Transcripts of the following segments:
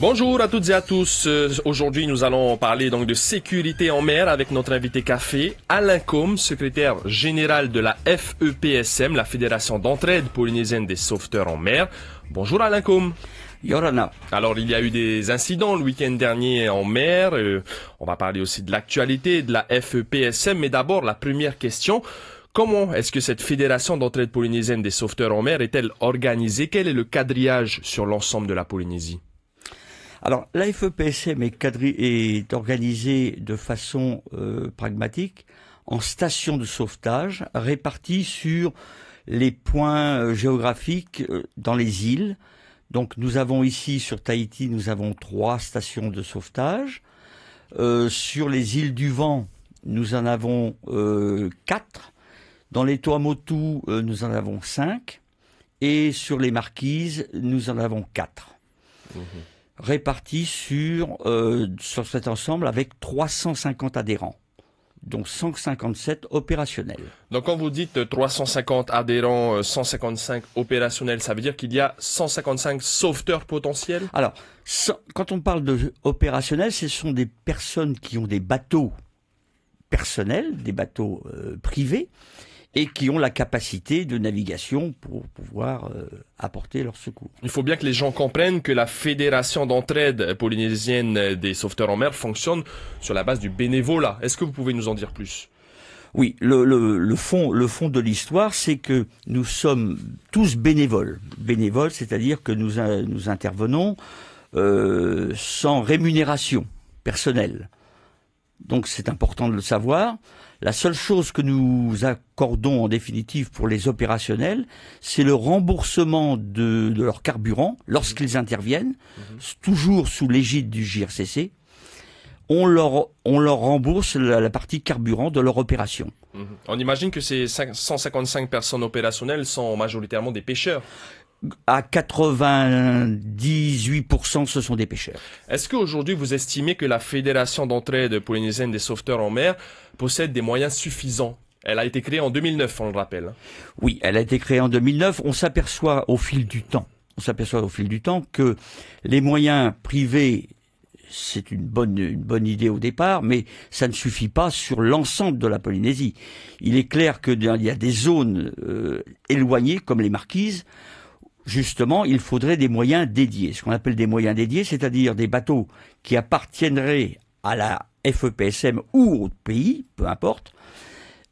Bonjour à toutes et à tous. Aujourd'hui, nous allons parler donc de sécurité en mer avec notre invité café, Alain Côme, secrétaire général de la FEPSM, la Fédération d'entraide polynésienne des sauveteurs en mer. Bonjour Alain Côme. Yorana. Alors, il y a eu des incidents le week-end dernier en mer. On va parler aussi de l'actualité de la FEPSM. Mais d'abord, la première question. Comment est-ce que cette Fédération d'entraide polynésienne des sauveteurs en mer est-elle organisée? Quel est le quadrillage sur l'ensemble de la Polynésie? Alors, la FEPSM est organisée de façon pragmatique en stations de sauvetage réparties sur les points géographiques dans les îles. Donc, nous avons ici sur Tahiti, nous avons 3 stations de sauvetage. Sur les îles du Vent, nous en avons 4. Dans les Tuamotu, nous en avons 5. Et sur les Marquises, nous en avons 4. Répartis sur cet ensemble avec 350 adhérents, donc 157 opérationnels. Donc quand vous dites 350 adhérents, 155 opérationnels, ça veut dire qu'il y a 155 sauveteurs potentiels? Alors, quand on parle de opérationnels, ce sont des personnes qui ont des bateaux personnels, des bateaux privés, et qui ont la capacité de navigation pour pouvoir apporter leur secours. Il faut bien que les gens comprennent que la Fédération d'entraide polynésienne des sauveteurs en mer fonctionne sur la base du bénévolat. Est-ce que vous pouvez nous en dire plus? Oui, le fond de l'histoire, c'est que nous sommes tous bénévoles. Bénévoles, c'est-à-dire que nous intervenons sans rémunération personnelle. Donc c'est important de le savoir. La seule chose que nous accordons en définitive pour les opérationnels, c'est le remboursement de leur carburant lorsqu'ils interviennent, toujours sous l'égide du JRCC. On leur rembourse la partie carburant de leur opération. On imagine que ces 155 personnes opérationnelles sont majoritairement des pêcheurs. À 98%, ce sont des pêcheurs. Est-ce qu'aujourd'hui, vous estimez que la Fédération d'entraide polynésienne des sauveteurs en mer possède des moyens suffisants? Elle a été créée en 2009, on le rappelle. Oui, elle a été créée en 2009. On s'aperçoit au fil du temps que les moyens privés, c'est une bonne idée au départ, mais ça ne suffit pas sur l'ensemble de la Polynésie. Il est clair qu'il y a des zones éloignées, comme les Marquises. Justement, il faudrait des moyens dédiés. Ce qu'on appelle des moyens dédiés, c'est-à-dire des bateaux qui appartiendraient à la FEPSM ou au pays, peu importe,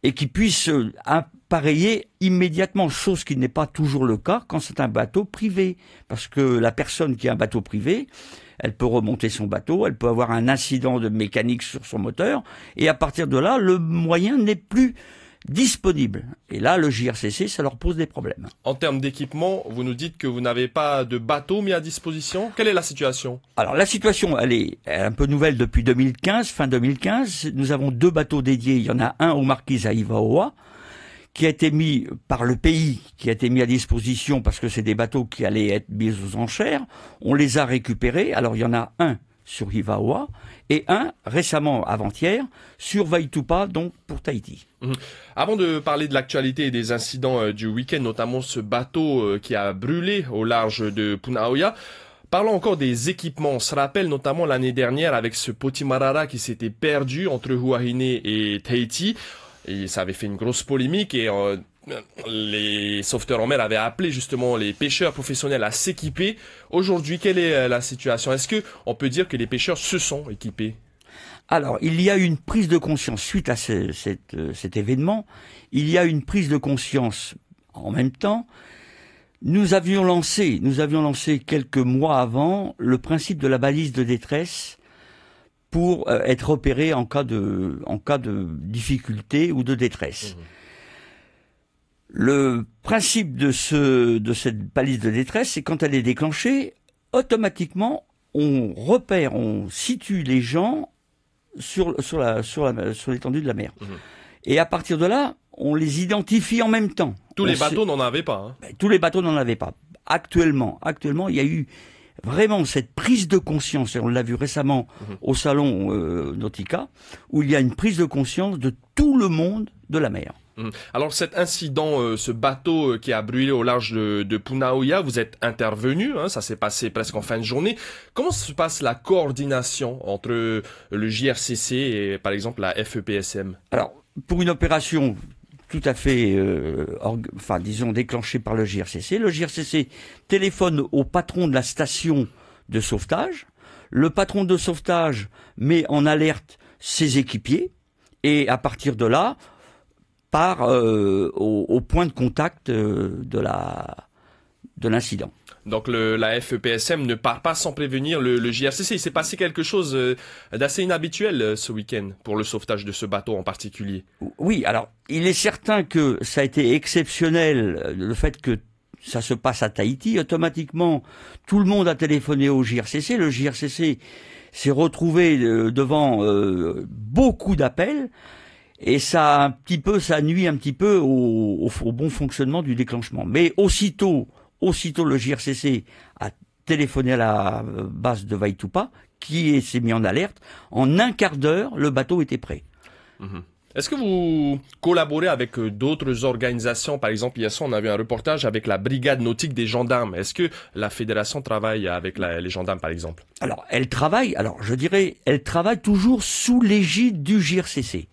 et qui puissent appareiller immédiatement, chose qui n'est pas toujours le cas quand c'est un bateau privé. Parce que la personne qui a un bateau privé, elle peut remonter son bateau, elle peut avoir un incident de mécanique sur son moteur, et à partir de là, le moyen n'est plus disponible. Et là, le JRCC, ça leur pose des problèmes. En termes d'équipement, vous nous dites que vous n'avez pas de bateau mis à disposition. Quelle est la situation? Alors, la situation, elle est un peu nouvelle depuis 2015, fin 2015. Nous avons 2 bateaux dédiés. Il y en a un aux Marquises à Ivaoa, qui a été mis par le pays, qui a été mis à disposition parce que c'est des bateaux qui allaient être mis aux enchères. On les a récupérés. Alors, il y en a un sur Ivaoa et un récemment, avant-hier, sur Vaitupa, donc pour Tahiti. Avant de parler de l'actualité et des incidents du week-end, notamment ce bateau qui a brûlé au large de Punaoya, parlons encore des équipements. On se rappelle notamment l'année dernière avec ce Potimarara qui s'était perdu entre Huahine et Tahiti. Et ça avait fait une grosse polémique et les sauveteurs en mer avaient appelé justement les pêcheurs professionnels à s'équiper. Aujourd'hui, quelle est la situation? Est-ce que on peut dire que les pêcheurs se sont équipés? Alors, il y a une prise de conscience suite à cet événement. Il y a une prise de conscience en même temps. Nous avions lancé quelques mois avant le principe de la balise de détresse pour être repéré en cas de difficulté ou de détresse. Le principe de cette balise de détresse, c'est quand elle est déclenchée, automatiquement, on situe les gens sur l'étendue de la mer. Et à partir de là, on les identifie en même temps. Tous les bateaux n'en avaient pas. Tous les bateaux n'en avaient pas. Actuellement, il y a eu vraiment cette prise de conscience, et on l'a vu récemment au salon Nautica, où il y a une prise de conscience de tout le monde de la mer. Alors cet incident, ce bateau qui a brûlé au large de Punaoya, vous êtes intervenu, hein, ça s'est passé presque en fin de journée. Comment se passe la coordination entre le JRCC et par exemple la FEPSM? Alors, pour une opération tout à fait, disons, déclenchée par le JRCC téléphone au patron de la station de sauvetage. Le patron de sauvetage met en alerte ses équipiers et à partir de là, part au point de contact de l'incident. Donc la FEPSM ne part pas sans prévenir le JRCC. Il s'est passé quelque chose d'assez inhabituel ce week-end pour le sauvetage de ce bateau en particulier. Oui, alors il est certain que ça a été exceptionnel, le fait que ça se passe à Tahiti. Automatiquement, tout le monde a téléphoné au JRCC. Le JRCC s'est retrouvé devant beaucoup d'appels. Et ça nuit un petit peu au bon fonctionnement du déclenchement. Mais aussitôt le JRCC a téléphoné à la base de Vaitupa, qui s'est mis en alerte. En un quart d'heure, le bateau était prêt. Est-ce que vous collaborez avec d'autres organisations? Par exemple, hier soir, on a vu un reportage avec la brigade nautique des gendarmes. Est-ce que la fédération travaille avec les gendarmes, par exemple? Alors, elle travaille toujours sous l'égide du JRCC.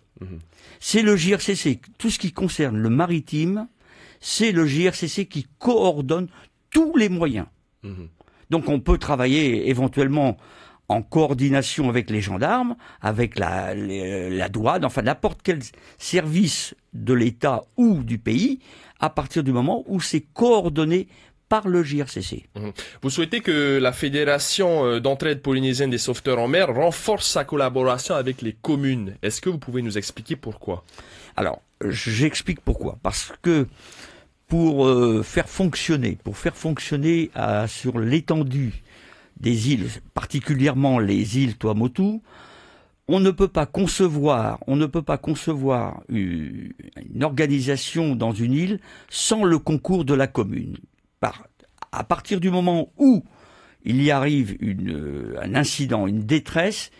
C'est le JRCC, tout ce qui concerne le maritime, c'est le JRCC qui coordonne tous les moyens. Donc on peut travailler éventuellement en coordination avec les gendarmes, avec la douane, enfin n'importe quel service de l'État ou du pays, à partir du moment où c'est coordonné par le JRCC. Vous souhaitez que la Fédération d'entraide polynésienne des sauveteurs en mer renforce sa collaboration avec les communes. Est-ce que vous pouvez nous expliquer pourquoi? Alors, j'explique pourquoi. Parce que pour faire fonctionner sur l'étendue des îles, particulièrement les îles Tuamotu, on ne peut pas concevoir une organisation dans une île sans le concours de la commune. À partir du moment où il y arrive un incident, une détresse,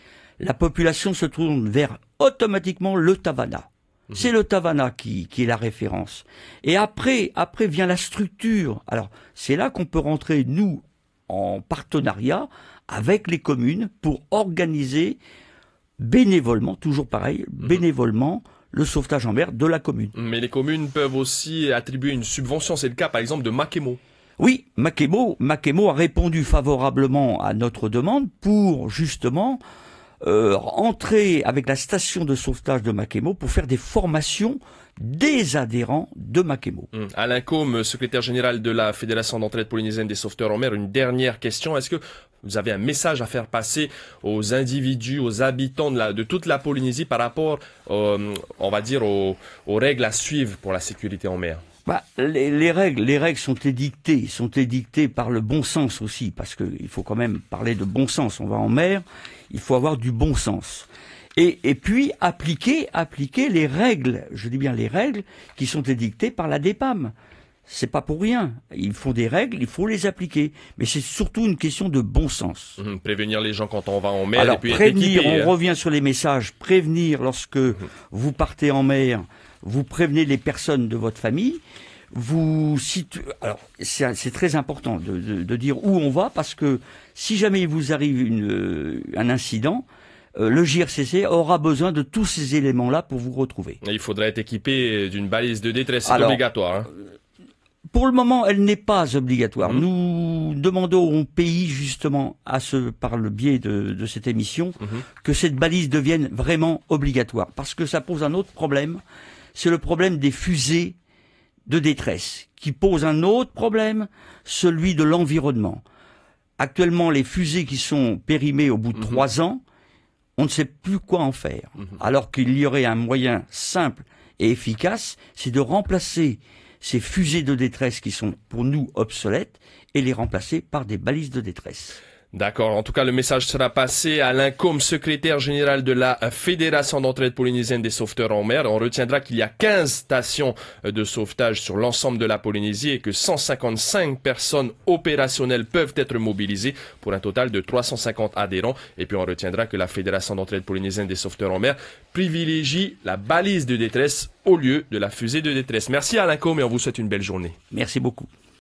la population se tourne vers automatiquement le Tavana. C'est le Tavana qui est la référence. Et après vient la structure. Alors, c'est là qu'on peut rentrer, nous, en partenariat avec les communes pour organiser bénévolement, toujours pareil, bénévolement, le sauvetage en mer de la commune. Mais les communes peuvent aussi attribuer une subvention. C'est le cas, par exemple, de Makemo. Oui, Makemo a répondu favorablement à notre demande pour, justement, entrer avec la station de sauvetage de Makemo pour faire des formations des adhérents de Makemo. Alain Côme, secrétaire général de la Fédération d'entraide polynésienne des sauveteurs en mer, une dernière question. Est-ce que vous avez un message à faire passer aux individus, aux habitants de toute la Polynésie par rapport, on va dire, aux règles à suivre pour la sécurité en mer? Les règles sont édictées par le bon sens aussi, parce qu'il faut quand même parler de bon sens. On va en mer, il faut avoir du bon sens. Et puis appliquer les règles, je dis bien les règles, qui sont édictées par la DEPAM. C'est pas pour rien. Ils font des règles, il faut les appliquer. Mais c'est surtout une question de bon sens. Prévenir les gens quand on va en mer. Alors, et puis prévenir, on revient sur les messages. Prévenir lorsque vous partez en mer, vous prévenez les personnes de votre famille. Alors, c'est très important de dire où on va, parce que si jamais il vous arrive un incident, le JRCC aura besoin de tous ces éléments-là pour vous retrouver. Il faudrait être équipé d'une balise de détresse, c'est obligatoire. Hein. Pour le moment, elle n'est pas obligatoire. Nous demandons au pays, justement, par le biais de cette émission, que cette balise devienne vraiment obligatoire. Parce que ça pose un autre problème, c'est le problème des fusées de détresse, qui pose un autre problème, celui de l'environnement. Actuellement, les fusées qui sont périmées au bout de 3 ans, on ne sait plus quoi en faire. Alors qu'il y aurait un moyen simple et efficace, c'est de remplacer ces fusées de détresse qui sont pour nous obsolètes et les remplacer par des balises de détresse. D'accord. En tout cas, le message sera passé à Alain Côme, secrétaire général de la Fédération d'entraide polynésienne des sauveteurs en mer. On retiendra qu'il y a 15 stations de sauvetage sur l'ensemble de la Polynésie et que 155 personnes opérationnelles peuvent être mobilisées pour un total de 350 adhérents. Et puis on retiendra que la Fédération d'entraide polynésienne des sauveteurs en mer privilégie la balise de détresse au lieu de la fusée de détresse. Merci Alain Côme et on vous souhaite une belle journée. Merci beaucoup.